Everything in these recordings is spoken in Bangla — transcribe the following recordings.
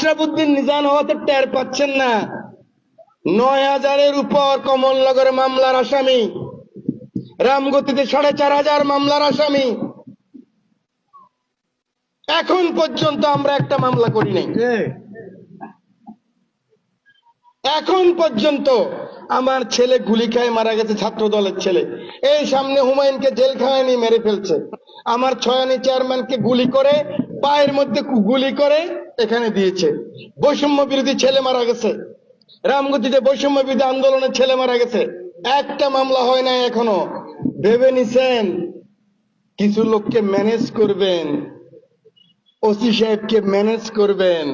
আশরাফুদ্দিন নিজান হওয়াতে টের পাচ্ছেন না। ৯,০০০-এর উপর কমলনগর মামলার আসামি, রামগতিতে ৪,৫০০ মামলার আসামি। এখন পর্যন্ত আমরা একটা মামলা করি নাই। এখন পর্যন্ত আমার ছেলে গুলি খায় মারা গেছে, ছাত্র দলের ছেলে। এই সামনে হুমায়ুনকে জেলখানায় নিয়ে মেরে ফেলছে। আমার ছয়ানি চেয়ারম্যানকে গুলি করে পায়ের মধ্যে গুলি করে এখানে দিয়েছে। বৈষম্য বিরোধী ছেলে মারা গেছে, রামগতিতে বৈষম্য বিরোধী আন্দোলনের ছেলে মারা গেছে। একটা মামলা হয় না এখনো। ভেবে নিছেন কিছু লোককে ম্যানেজ করবেন, ওসি সাহেবকে ম্যানেজ করবেন,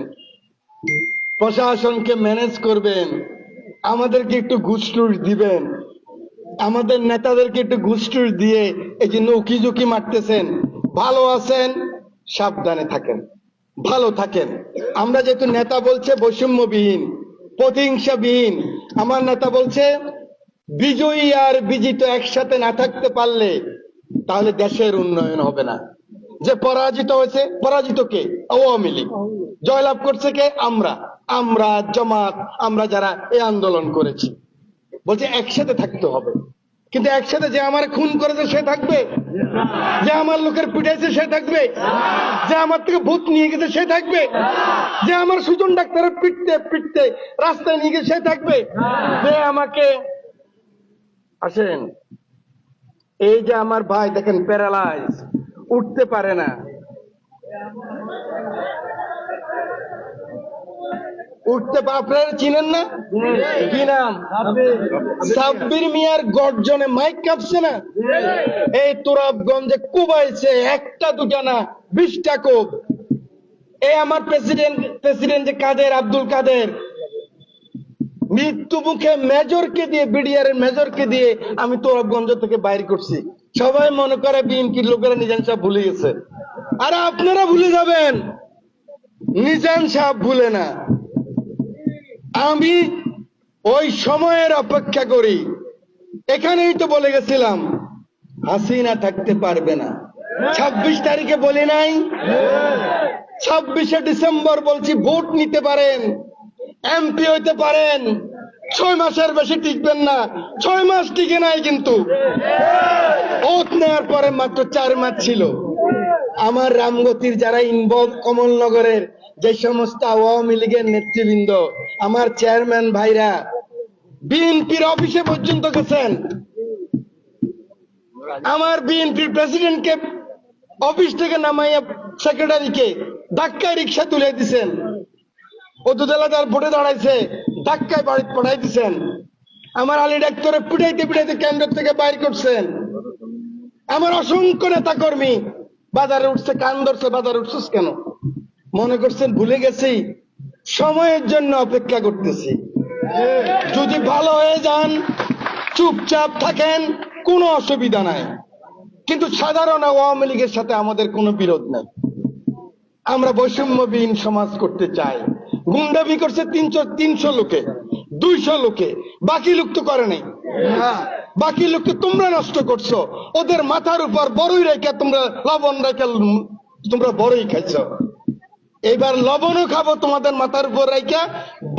প্রশাসনকে ম্যানেজ করবেন, আমাদেরকে একটু ঘুষ-টুস দিবেন, আমাদের নেতাদেরকে একটু ঘুষ-টুস দিয়ে এই যে নৌকি ঝুঁকি মারতেছেন। ভালো আছেন, সাবধানে থাকেন, ভালো থাকেন। আমরা যেহেতু নেতা বলছে বৈষম্যবিহীন, প্রতিহিংসাবিহীন, আমার নেতা বলছে বিজয়ী আর বিজিত একসাথে না থাকতে পারলে তাহলে দেশের উন্নয়ন হবে না। যে পরাজিত হয়েছে, পরাজিত কে? আওয়ামী লীগ। জয়লাভ করছে কে? আমরা, আমরা জামাত, আমরা যারা এই আন্দোলন করেছি। বলছে একসাথে থাকতে হবে। কিন্তু একসাথে যে আমার খুন করেছে সে থাকবে? যে আমার লোকের পিটাইছে সে থাকবে? যে আমার থেকে ভূত নিয়ে গেছে সে থাকবে? যে আমার সুজন ডাক্তারের পিটতে পিটতে রাস্তায় নিয়ে গেছে সে থাকবে? যে আমাকে আসেন, এই যে আমার ভাই দেখেন প্যারালাইজ, উঠতে পারে না, উঠতে, আপনারা চিনেন না? কি নাম? সাব্বির মিয়ার গর্জনে মাইক কাঁপছে না? এই তুরাবগঞ্জে কুবাইছে একটা দুটা না, 20টা কোপ। এই আমার প্রেসিডেন্ট যে কাদের, আব্দুল কাদের, মৃত্যু মুখে মেজরকে দিয়ে, বিডিআর এর মেজরকে দিয়ে আমি তুরাবগঞ্জ থেকে বাইর করছি। সবাই মনে করে বিএনপির লোকেরা নিজান সাহেব ভুলে গেছে। আরে আপনারা ভুলে যাবেন, নিজান সাহেব ভুলে না। আমি ওই সময়ের অপেক্ষা করি। এখানেই তো বলে গেছিলাম হাসিনা থাকতে পারবে না। 26 তারিখে বলি নাই? 26শে ডিসেম্বর বলছি ভোট নিতে পারেন, এমপি হইতে পারেন, 6 মাসের বেশি টিকবেন না। 6 মাস টিকে নাই কিন্তু। ওত নেওয়ার পরে মাত্র 4 মাস ছিল। আমার রামগতির যারা ইনভলভ, কমলনগরের যে সমস্ত আওয়ামী লীগের নেতৃবৃন্দ, আমার চেয়ারম্যান ভাইরা বিএনপির অফিসে পর্যন্ত গেছেন। আমার বিএনপির প্রেসিডেন্টকে অফিস থেকে নামাইয়া সেক্রেটারিকে ধাক্কায় রিক্সা তুলে দিচ্ছেন। উপজেলাদার ভোটে দাঁড়াইছে, ধাক্কায় বাড়ি পাঠাই দিচ্ছেন। আমার আলী ডাক্তারে পিটাইতে পিটাইতে কেন্দ্র থেকে বাইর করছেন। আমার অসংখ্য নেতা কর্মী বাজারে উঠছে, কান ধরছে, বাজারে উঠছিস কেন? মনে করছেন ভুলে গেছি? সময়ের জন্য অপেক্ষা করতেছি। যদি ভালো হয়ে যান, চুপচাপ থাকেন, কোনো অসুবিধা নাই। কিন্তু সাধারণ আওয়ামী লীগের সাথে আমাদের কোনো বিরোধ নাই। আমরা বৈষম্যবিহীন সমাজ করতে চাই। গুন্ডামি করছে 300 লোকে, 200 লোকে, বাকি লোক তো করে নাই। বাকি লোককে তোমরা নষ্ট করছো। ওদের মাথার উপর বড়ই রেখা, তোমরা লবণ রেখা, তোমরা বড়ই খাইছ। এবার লবণও খাবো তোমাদের মাথার উপর রেখা,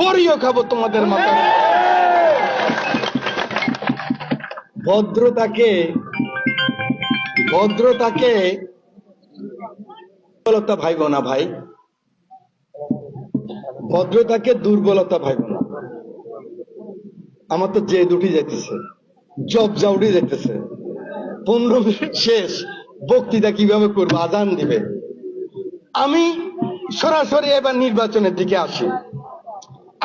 বড়িও খাবো তোমাদের মাথার। ভদ্রতাকে দুর্বলতা ভাইব না ভাই, ভদ্রতাকে দুর্বলতা ভাইব না। আমার তো যে দুটি যাইতেছে, জব জাউডি যাইতেছে। 15 মিনিট শেষ, বক্তৃতা কিভাবে করবো? আজান দিবে। আমি সরাসরি এবার নির্বাচনের দিকে আসি।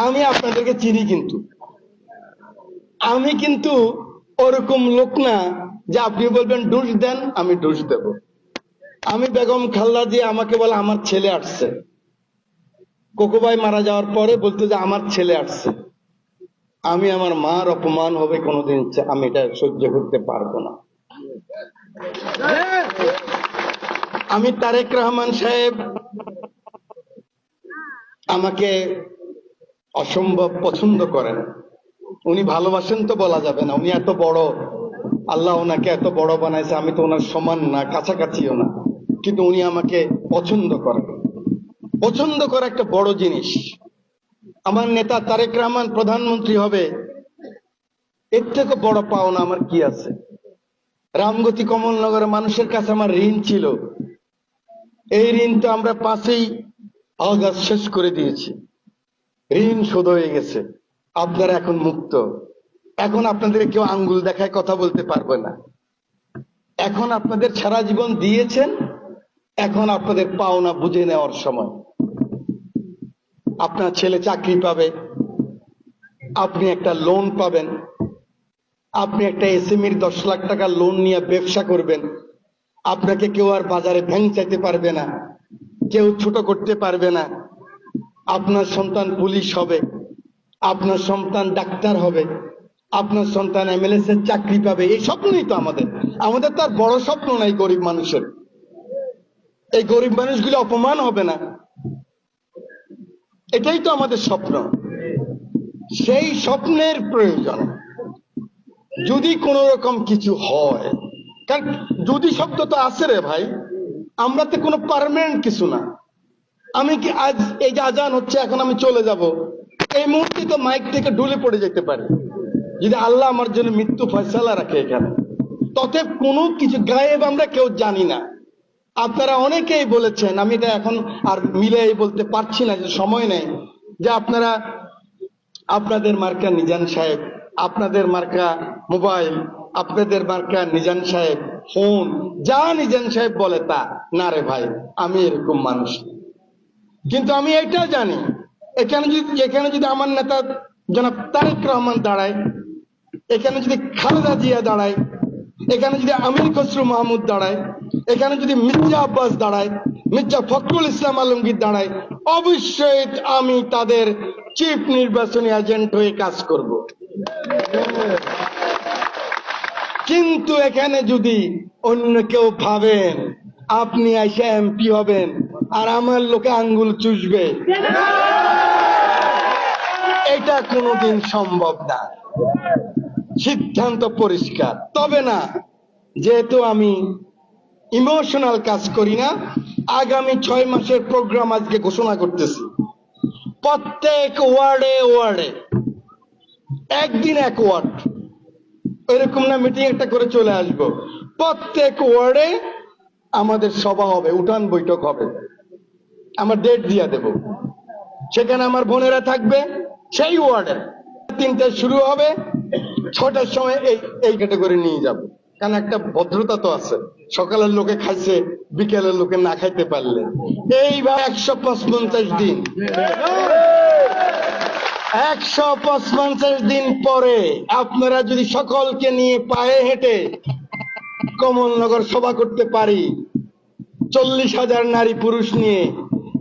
আমি আপনাদেরকে চিনি, কিন্তু আমি কিন্তু ওরকম লোক না যে আপনি বলবেন ডুস দেন আমি ডুস দেব। আমি বেগম খালেদা জিয়া আমাকে বলে আমার ছেলে আসছে, কোকো ভাই মারা যাওয়ার পরে বলতো যে আমার ছেলে আসছে। আমি আমার মার অপমান হবে কোনোদিন, আমি এটা সহ্য করতে পারবো না। আমি তারেক রহমান সাহেব আমাকে অসম্ভব পছন্দ করেন। উনি ভালোবাসেন তো বলা যাবে না, উনি এত বড়, আল্লাহ ওনাকে এত বড় বানাইছে, আমি তো ওনার সমান না, কাছাকাছিও না, কিন্তু উনি আমাকে পছন্দ করেন। পছন্দ করা একটা বড় জিনিস। আমার নেতা তারেক রহমান প্রধানমন্ত্রী হবে, এর থেকে বড় পাওনা আমার কি আছে? রামগতি কমলনগরের মানুষের কাছে আমার ঋণ ছিল, এই ঋণ তো আমরা 5ই আগস্ট শেষ করে দিয়েছি। ঋণ শোধ হয়ে গেছে, আপনারা এখন মুক্ত। এখন আপনাদের কেউ আঙ্গুল দেখায় কথা বলতে পারবে না। এখন আপনাদের সারা জীবন দিয়েছেন, এখন আপনাদের পাওনা বুঝে নেওয়ার সময়। আপনার ছেলে চাকরি পাবে, আপনি একটা লোন পাবেন, আপনি একটা এসএমইর 10 লাখ টাকা লোন নিয়ে ব্যবসা করবেন। আপনাকে কেউ আর বাজারে ভ্যাং চাইতে পারবে না, কেউ ছোট করতে পারবে না। আপনার সন্তান পুলিশ হবে, আপনার সন্তান ডাক্তার হবে, আপনার সন্তান এমএলএস এর চাকরি পাবে। এই স্বপ্নই তো আমাদের তার বড় স্বপ্ন নাই গরিব মানুষের। এই গরিব মানুষগুলো অপমান হবে না, এটাই তো আমাদের স্বপ্ন। সেই স্বপ্নের প্রয়োজন যদি কোন রকম কিছু হয়, কারণ যদি শব্দ তো আছে রে ভাই, আমরা তো কোনো পার্মানেন্ট কিছু না। আমি কি আজ এই যে আজান হচ্ছে, এখন আমি চলে যাব, এই মুহূর্তে তো মাইক থেকে ঢুলে পড়ে যেতে পারে, যদি আল্লাহ আমার জন্য মৃত্যু ফয়সালা রাখে এখানে। ততএব কোনো কিছু গায়েব আমরা কেউ জানি না। আপনারা অনেকেই বলেছেন, আমি এটা এখন আর মিলে বলতে পারছি না, যে সময় নেই, যে আপনারা আপনাদের মার্কা নিজান সাহেব, আপনাদের মার্কা মোবাইল, আপনাদের মার্কা নিজান সাহেব ফোন, যা নিজান সাহেব বলে তা না। রে ভাই, আমি এরকম মানুষ। কিন্তু আমি এটা জানি, এখানে যদি আমার নেতা জনাব তারেক রহমান দাঁড়ায়, এখানে যদি খালেদা জিয়া দাঁড়ায়, এখানে যদি আমির খসরু মাহমুদ দাঁড়ায়, এখানে যদি মির্জা আব্বাস দাঁড়ায়, মির্জা ফখরুল ইসলাম আলমগীর দাঁড়ায়, অবশ্যই আমি তাদের চিফ নির্বাচনী এজেন্ট হয়ে কাজ করব। কিন্তু এখানে যদি অন্য কেউ ভাবেন আপনি এসে এমপি হবেন আর আমার লোকে আঙ্গুল চুষবে, এটা কোনোদিন সম্ভব না। সিদ্ধান্ত পরিষ্কার। তবে না, যেহেতু আমি ইমোশনাল কাজ করি না, আগামী 6 মাসের প্রোগ্রাম আজকে ঘোষণা করতেছি। প্রত্যেক ওয়ার্ডে ওয়ার্ডে একদিন এক ওয়ার্ড, এরকম না মিটিং একটা করে চলে আসব, প্রত্যেক ওয়ার্ডে আমাদের সভা হবে, উঠান বৈঠক হবে। আমার ডেট দিয়ে দেব, সেখানে আমার বোনেরা থাকবে। সেই ওয়ার্ডে 3টায় শুরু হবে, 6টার সময় এই ক্যাটাগরি নিয়ে যাব। কারণ একটা ভদ্রতা তো আছে, সকালের লোকে খাইছে, বিকেলের লোকে না খাইতে পারলে। এইবার 155 দিন, 155 দিন পরে আপনারা যদি সকলকে নিয়ে পায়ে হেঁটে কমলনগর সভা করতে পারি, 40,000 নারী পুরুষ নিয়ে,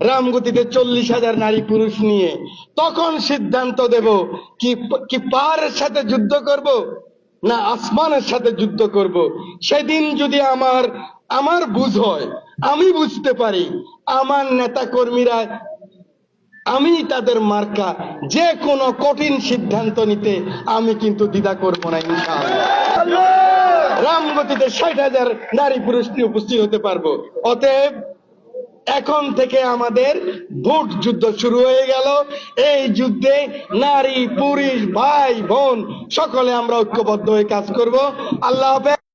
রামগতিতে 40,000 নারী পুরুষ নিয়ে, তখন সিদ্ধান্ত দেব কি পাহাড়ের সাথে যুদ্ধ করব না আসমানের সাথে যুদ্ধ করব। সেদিন যদি আমার বুঝ হয়, আমি বুঝতে পারি, আমার নেতা কর্মীরা, আমি তাদের মার্কা, যে কোনো কঠিন সিদ্ধান্ত নিতে আমি কিন্তু দ্বিধা করব না ইনশাআল্লাহ। রামগতিতে 60,000 নারী পুরুষ নিয়ে উপস্থিত হতে পারবো। অতএব এখন থেকে আমাদের ভোট যুদ্ধ শুরু হয়ে গেল। এই যুদ্ধে নারী পুরুষ ভাই বোন সকলে আমরা ঐক্যবদ্ধ হয়ে কাজ করব। আল্লাহ হাফেজ।